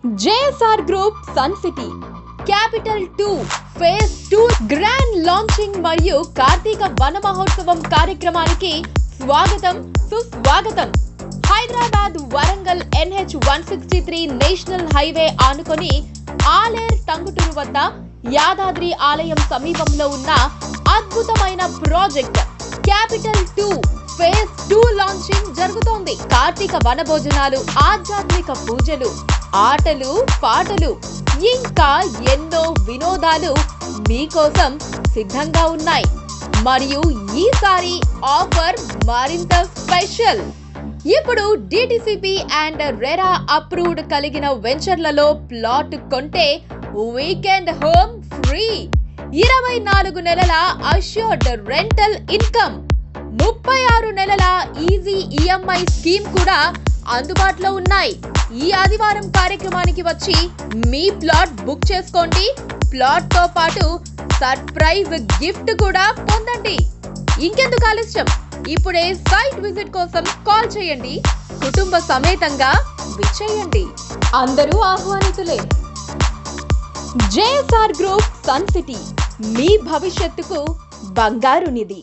JSR Group Sun City Capital 2 Phase 2 Grand Launching మరియు కార్తీక వన మహోత్సవం కార్యక్రమానికి స్వాగతం సుస్వాగతం. Hyderabad Warangal NH 163 national highway ఆనుకొని ఆలేర్ టంగుటూరు వద్ద యాదాద్రి ఆలయం సమీపంలో ఉన్న అద్భుతమైన ప్రాజెక్ట్ క్యాపిటల్ 2 ఫేజ్ 2 లాంచింగ్ జరుగుతోంది. కార్తీక వన భోజనాలు, ఆధ్యాత్మిక పూజలు, ఆటలు, పాటలు, ఇంకా ఎన్నో వినోదాలు మీకోసం సిద్ధంగా ఉన్నాయి. మరియు ఈసారి ఆఫర్ మరింత స్పెషల్. ఇప్పుడు DTCP అండ్ రెరా అప్రూవ్డ్ కలిగిన వెంచర్లలో ప్లాట్ కొంటే వీకెండ్ హోమ్ ఫ్రీ, 24 నెలల అష్యూర్డ్ రెంటల్ ఇన్కమ్, 36 నెలల ఈజీ EMI స్కీమ్ కూడా అందుబాటులో ఉన్నాయి. ఈ ఆదివారం కార్యక్రమానికి వచ్చి మీ ప్లాట్ బుక్ చేసుకోండి. ప్లాట్ తో పాటు సర్ప్రైజ్ గిఫ్ట్ కూడా పొందండి. ఇంకెందుకు ఆలస్యం, ఇప్పుడే సైట్ విజిట్ కోసం కాల్ చేయండి. కుటుంబ సమేతంగా విచ్చేయండి. అందరూ ఆహ్వానితులే. JSR గ్రూప్ సన్ సిటీ, మీ భవిష్యత్తుకు బంగారు నిధి.